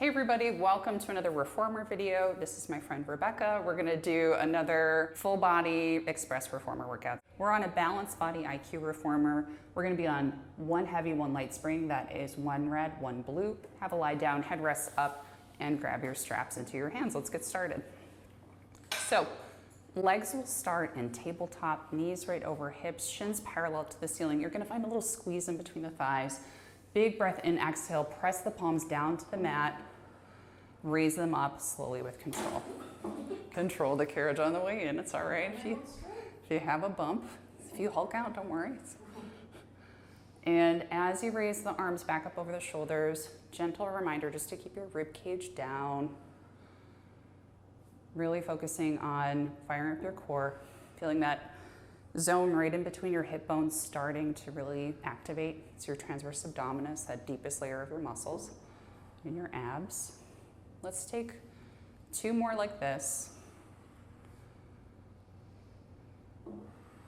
Hey everybody, welcome to another reformer video. This is my friend Rebecca. We're gonna do another full body express reformer workout. We're on a balanced body IQ reformer. We're gonna be on one heavy, one light spring. That is one red, one blue. Have a lie down, head rests up, and grab your straps into your hands. Let's get started. So, legs will start in tabletop, knees right over hips, shins parallel to the ceiling. You're gonna find a little squeeze in between the thighs. Big breath in, exhale, press the palms down to the mat. Raise them up slowly with control. Control the carriage on the way in. It's all right if you have a bump. If you Hulk out, don't worry. And as you raise the arms back up over the shoulders, gentle reminder just to keep your rib cage down. Really focusing on firing up your core, feeling that zone right in between your hip bones starting to really activate. It's your transverse abdominis, that deepest layer of your muscles, and your abs. Let's take two more like this.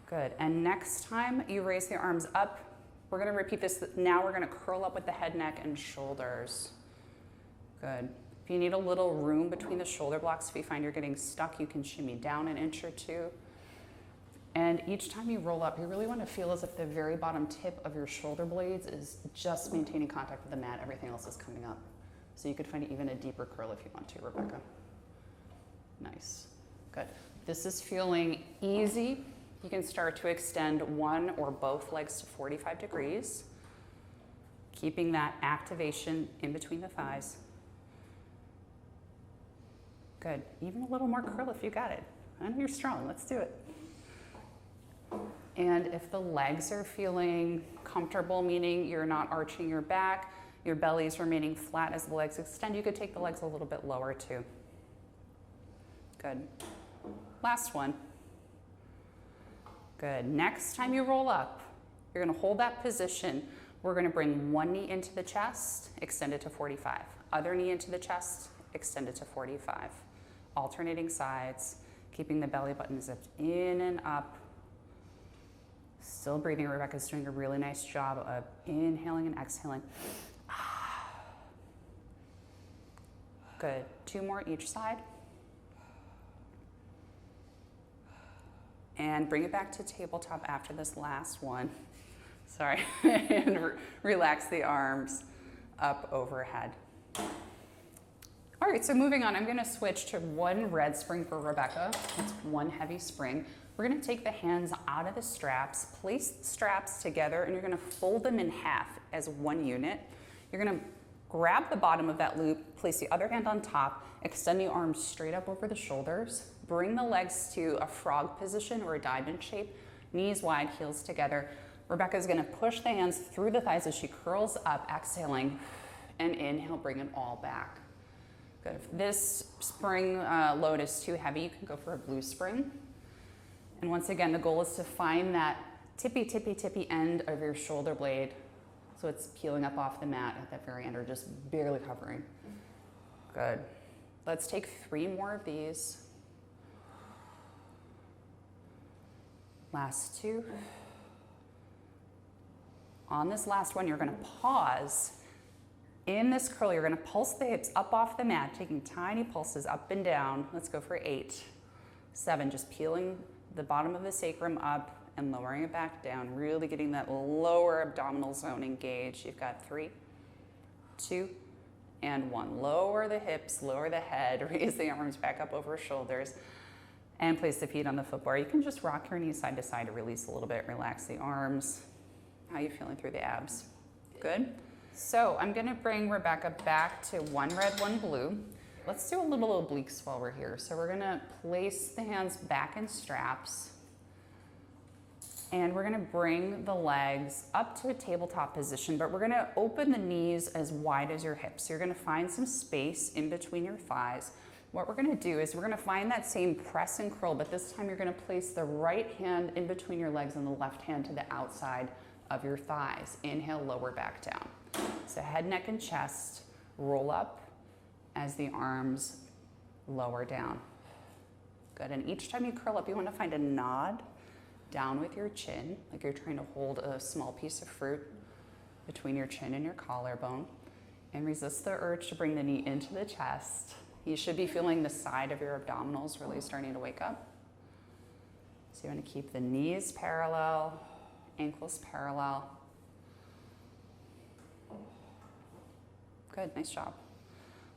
Good, and next time you raise the arms up, we're gonna repeat this. Now we're gonna curl up with the head, neck, and shoulders. Good. If you need a little room between the shoulder blocks, if you find you're getting stuck, you can shimmy down an inch or two. And each time you roll up, you really wanna feel as if the very bottom tip of your shoulder blades is just maintaining contact with the mat. Everything else is coming up. So you could find even a deeper curl if you want to, Rebecca. Nice, good. This is feeling easy. You can start to extend one or both legs to 45 degrees, keeping that activation in between the thighs. Good, even a little more curl if you got it. I know you're strong, let's do it. And if the legs are feeling comfortable, meaning you're not arching your back, your belly is remaining flat as the legs extend, you could take the legs a little bit lower too. Good. Last one. Good. Next time you roll up, you're gonna hold that position. We're gonna bring one knee into the chest, extend it to 45. Other knee into the chest, extend it to 45. Alternating sides, keeping the belly button zipped in and up. Still breathing. Rebecca's doing a really nice job of inhaling and exhaling. Good. Two more each side. And bring it back to tabletop after this last one. Sorry. And relax the arms up overhead. All right, so moving on, I'm gonna switch to one red spring for Rebecca. It's one heavy spring. We're gonna take the hands out of the straps, place the straps together, and you're gonna fold them in half as one unit. You're gonna grab the bottom of that loop, place the other hand on top, extend the arms straight up over the shoulders, bring the legs to a frog position or a diamond shape, knees wide, heels together. Rebecca's gonna push the hands through the thighs as she curls up, exhaling, and inhale, bring it all back. Good. If this spring load is too heavy, you can go for a blue spring. And once again, the goal is to find that tippy, tippy, tippy end of your shoulder blade so it's peeling up off the mat at that very end or just barely covering. Good. Let's take three more of these. Last two. On this last one, you're gonna pause. In this curl, you're gonna pulse the hips up off the mat, taking tiny pulses up and down. Let's go for 8, 7, just peeling the bottom of the sacrum up and lowering it back down, really getting that lower abdominal zone engaged. You've got 3, 2, and 1. Lower the hips, lower the head, raise the arms back up over shoulders, and place the feet on the foot bar. You can just rock your knees side to side to release a little bit, relax the arms. How are you feeling through the abs? Good? So I'm gonna bring Rebecca back to one red, one blue. Let's do a little obliques while we're here. So we're gonna place the hands back in straps, and we're gonna bring the legs up to a tabletop position, but we're gonna open the knees as wide as your hips. So you're gonna find some space in between your thighs. What we're gonna do is we're gonna find that same press and curl, but this time you're gonna place the right hand in between your legs and the left hand to the outside of your thighs. Inhale, lower back down. So head, neck, and chest roll up as the arms lower down. Good, and each time you curl up, you wanna find a nod down with your chin, like you're trying to hold a small piece of fruit between your chin and your collarbone. And resist the urge to bring the knee into the chest. You should be feeling the side of your abdominals really starting to wake up. So you want to keep the knees parallel, ankles parallel. Good, nice job.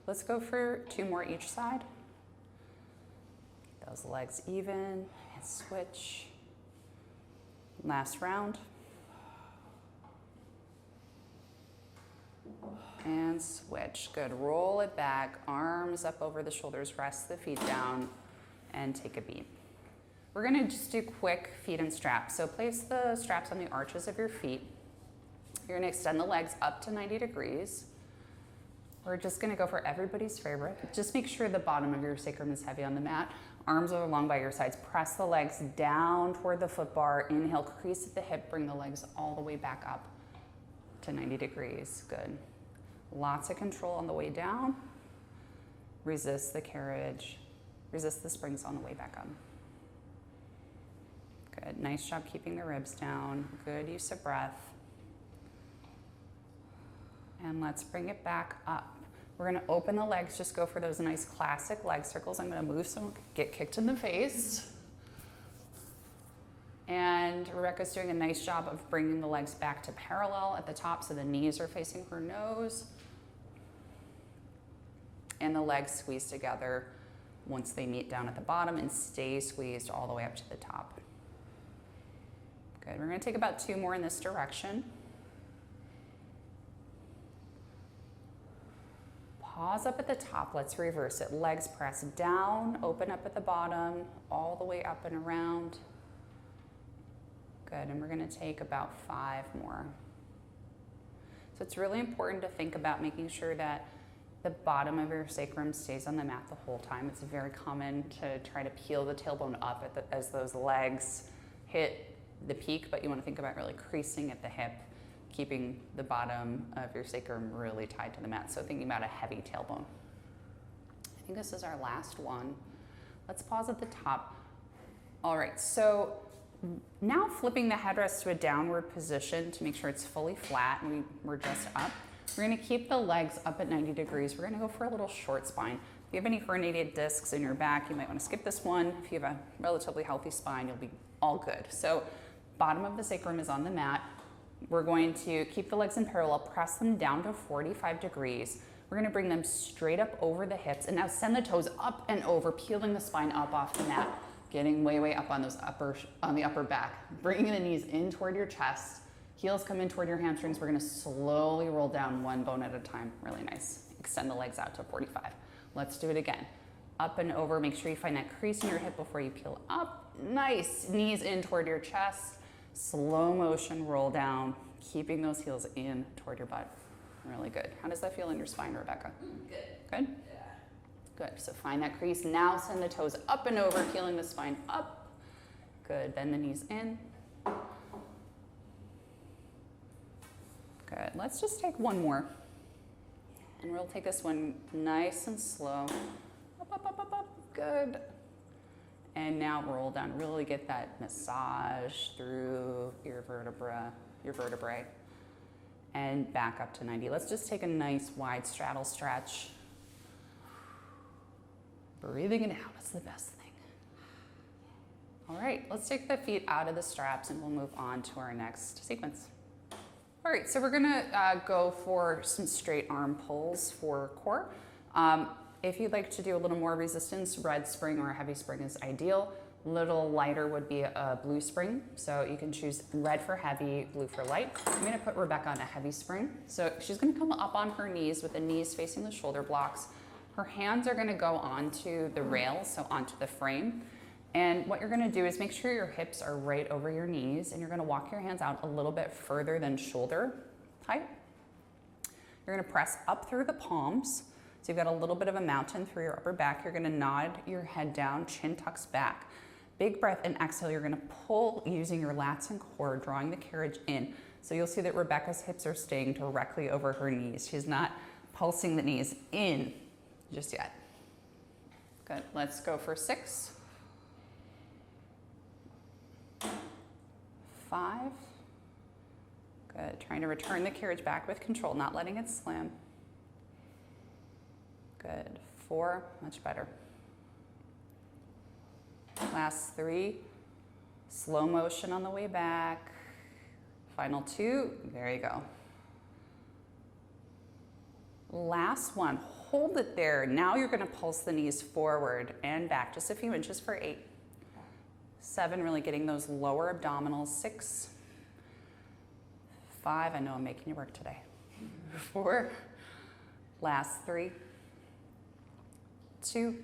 Let's go for 2 more each side. Keep those legs even and switch. Last round. And switch. Good. Roll it back, arms up over the shoulders, rest the feet down, and take a beat. We're going to just do quick feet and straps. So place the straps on the arches of your feet. You're going to extend the legs up to 90 degrees. We're just going to go for everybody's favorite. Just make sure the bottom of your sacrum is heavy on the mat. Arms are long by your sides. Press the legs down toward the foot bar. Inhale, crease at the hip. Bring the legs all the way back up to 90 degrees. Good. Lots of control on the way down. Resist the carriage. Resist the springs on the way back up. Good. Nice job keeping the ribs down. Good use of breath. And let's bring it back up. We're going to open the legs. Just go for those nice classic leg circles. I'm going to move so I don't get kicked in the face. And Rebecca's doing a nice job of bringing the legs back to parallel at the top so the knees are facing her nose. And the legs squeeze together once they meet down at the bottom and stay squeezed all the way up to the top. Good. We're going to take about 2 more in this direction. Pause up at the top. Let's reverse it. Legs press down, open up at the bottom, all the way up and around. Good. And we're going to take about 5 more. So it's really important to think about making sure that the bottom of your sacrum stays on the mat the whole time. It's very common to try to peel the tailbone up as those legs hit the peak, but you want to think about really creasing at the hip, keeping the bottom of your sacrum really tied to the mat. So thinking about a heavy tailbone. I think this is our last one. Let's pause at the top. All right, so now flipping the headrest to a downward position to make sure it's fully flat and we're just up. We're going to keep the legs up at 90 degrees. We're going to go for a little short spine. If you have any herniated discs in your back, you might want to skip this one. If you have a relatively healthy spine, you'll be all good. So bottom of the sacrum is on the mat. We're going to keep the legs in parallel, press them down to 45 degrees. We're going to bring them straight up over the hips and now send the toes up and over, peeling the spine up off the mat, getting way up on the upper back, bringing the knees in toward your chest. Heels come in toward your hamstrings. We're going to slowly roll down one bone at a time. Really nice. Extend the legs out to 45. Let's do it again. Up and over. Make sure you find that crease in your hip before you peel up. Nice. Knees in toward your chest. Slow motion roll down, keeping those heels in toward your butt. Really good. How does that feel in your spine, Rebecca? Good. Good? Yeah. Good. So find that crease. Now send the toes up and over, peeling the spine up. Good. Bend the knees in. Good. Let's just take one more. And we'll take this one nice and slow. Up. Good. And now roll down. Really get that massage through your vertebrae. And back up to 90. Let's just take a nice wide straddle stretch. Breathing it out is the best thing. All right, let's take the feet out of the straps and we'll move on to our next sequence. All right, so we're gonna go for some straight arm pulls for core. If you'd like to do a little more resistance, red spring or a heavy spring is ideal. Little lighter would be a blue spring. So you can choose red for heavy, blue for light. I'm gonna put Rebecca on a heavy spring. So she's gonna come up on her knees with the knees facing the shoulder blocks. Her hands are gonna go onto the rails, so onto the frame. And what you're gonna do is make sure your hips are right over your knees and you're gonna walk your hands out a little bit further than shoulder height. You're gonna press up through the palms. So you've got a little bit of a mountain through your upper back. You're gonna nod your head down, chin tucks back. Big breath and exhale. You're gonna pull using your lats and core, drawing the carriage in. So you'll see that Rebecca's hips are staying directly over her knees. She's not pulsing the knees in just yet. Good, let's go for 6. 5. Good, trying to return the carriage back with control, not letting it slam. Good. 4, much better. Last 3, slow motion on the way back. Final 2, there you go. Last one, hold it there. Now you're gonna pulse the knees forward and back just a few inches for 8. 7, really getting those lower abdominals. 6, 5, I know I'm making you work today. 4, last 3, 2,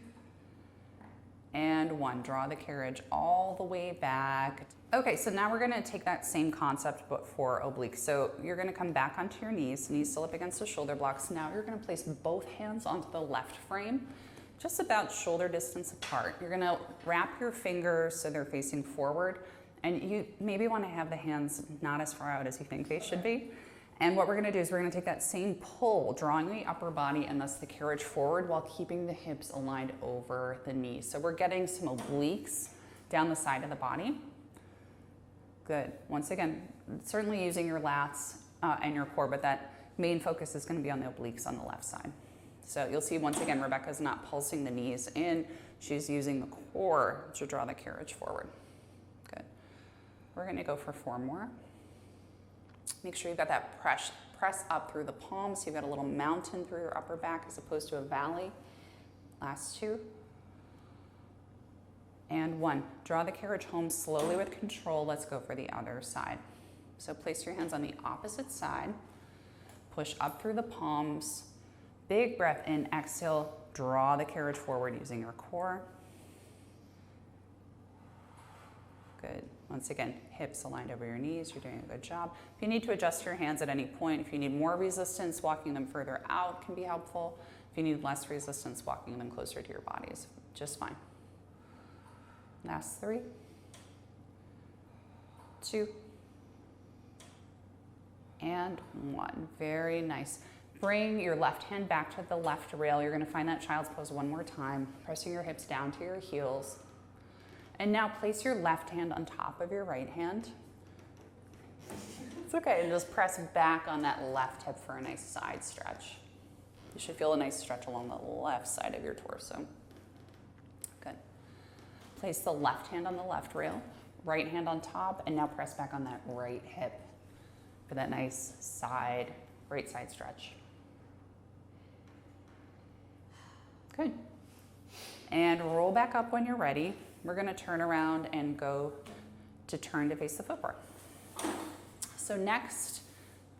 and 1. Draw the carriage all the way back. Okay, so now we're gonna take that same concept but for obliques. So you're gonna come back onto your knees still up against the shoulder blocks. Now you're gonna place both hands onto the left frame, just about shoulder distance apart. You're gonna wrap your fingers so they're facing forward, and you maybe wanna have the hands not as far out as you think they should be. And what we're gonna do is we're gonna take that same pull, drawing the upper body and thus the carriage forward while keeping the hips aligned over the knees. So we're getting some obliques down the side of the body. Good. Once again, certainly using your lats and your core, but that main focus is gonna be on the obliques on the left side. So you'll see once again, Rebecca's not pulsing the knees in, she's using the core to draw the carriage forward. Good. We're gonna go for 4 more. Make sure you've got that press up through the palms, so you've got a little mountain through your upper back as opposed to a valley. Last 2. And 1. Draw the carriage home slowly with control. Let's go for the other side. So place your hands on the opposite side. Push up through the palms. Big breath in, exhale, draw the carriage forward using your core. Good. Once again, hips aligned over your knees, you're doing a good job. If you need to adjust your hands at any point, if you need more resistance, walking them further out can be helpful. If you need less resistance, walking them closer to your bodies, just fine. Last 3, 2, and 1. Very nice. Bring your left hand back to the left rail. You're gonna find that child's pose one more time, pressing your hips down to your heels. And now place your left hand on top of your right hand. It's okay, and just press back on that left hip for a nice side stretch. You should feel a nice stretch along the left side of your torso. Good. Place the left hand on the left rail, right hand on top, and now press back on that right hip for that nice side, right side stretch. Good. And roll back up when you're ready. We're gonna turn around and go to turn to face the footbar. So next,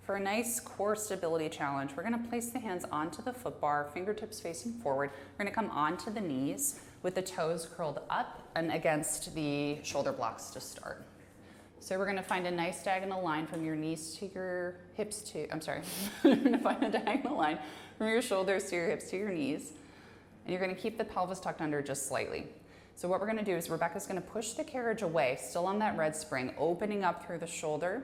for a nice core stability challenge, we're gonna place the hands onto the footbar, fingertips facing forward. We're gonna come onto the knees with the toes curled up and against the shoulder blocks to start. So we're gonna find a nice diagonal line from your knees to your hips to, you're gonna find a diagonal line from your shoulders to your hips to your knees. And you're gonna keep the pelvis tucked under just slightly. So what we're gonna do is Rebecca's gonna push the carriage away, still on that red spring, opening up through the shoulder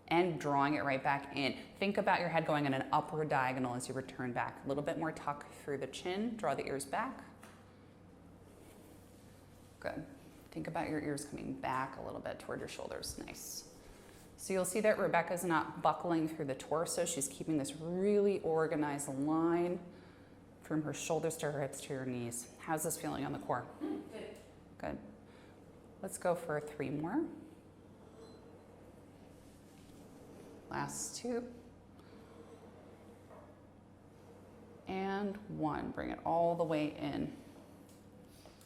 and drawing it right back in. Think about your head going in an upward diagonal as you return back. A little bit more tuck through the chin, draw the ears back. Good. Think about your ears coming back a little bit toward your shoulders, nice. So you'll see that Rebecca's not buckling through the torso, she's keeping this really organized line from her shoulders to her hips to her knees. How's this feeling on the core? Good. Good. Let's go for 3 more. Last 2. And 1. Bring it all the way in.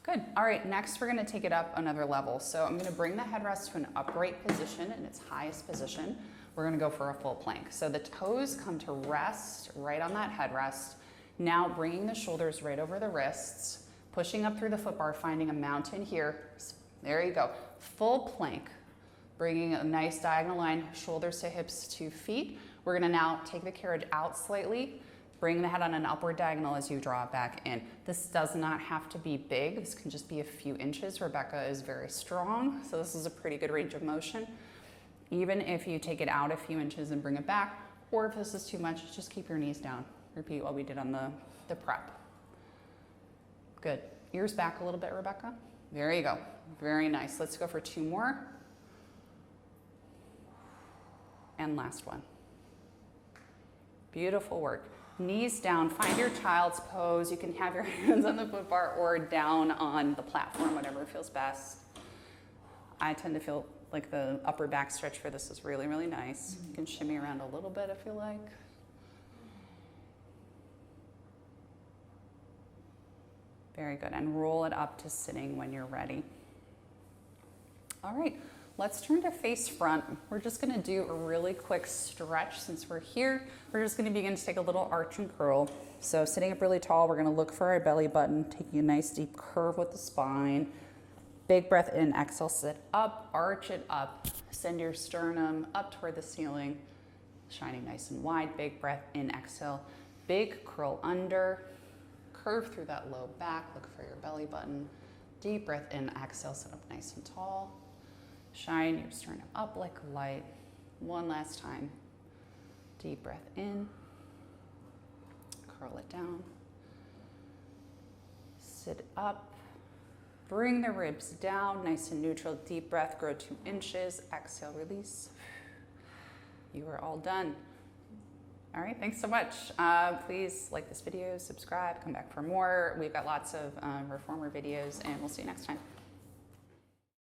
Good. All right, next we're gonna take it up another level. So I'm gonna bring the headrest to an upright position in its highest position. We're gonna go for a full plank. So the toes come to rest right on that headrest. Now bringing the shoulders right over the wrists, pushing up through the footbar, finding a mountain here. There you go. Full plank. Bringing a nice diagonal line, shoulders to hips to feet. We're gonna now take the carriage out slightly, bring the head on an upward diagonal as you draw it back in. This does not have to be big. This can just be a few inches. Rebecca is very strong, so this is a pretty good range of motion. Even if you take it out a few inches and bring it back, or if this is too much, just keep your knees down. Repeat what we did on the prep. Good. Ears back a little bit, Rebecca. There you go. Very nice. Let's go for 2 more. And last one. Beautiful work. Knees down, find your child's pose. You can have your hands on the foot bar or down on the platform, whatever feels best. I tend to feel like the upper back stretch for this is really, really nice. You can shimmy around a little bit if you like. Very good, and roll it up to sitting when you're ready. All right, let's turn to face front. We're just gonna do a really quick stretch since we're here. We're just gonna begin to take a little arch and curl. So sitting up really tall, we're gonna look for our belly button, taking a nice deep curve with the spine. Big breath in, exhale, sit up, arch it up. Send your sternum up toward the ceiling, shining nice and wide. Big breath in, exhale. Big curl under, curve through that low back, look for your belly button. Deep breath in, exhale, sit up nice and tall. Shine your sternum up like a light. One last time. Deep breath in, curl it down. Sit up. Bring the ribs down, nice and neutral. Deep breath, grow 2 inches. Exhale, release. You are all done. All right, thanks so much. Please like this video, subscribe, come back for more. We've got lots of reformer videos, and we'll see you next time.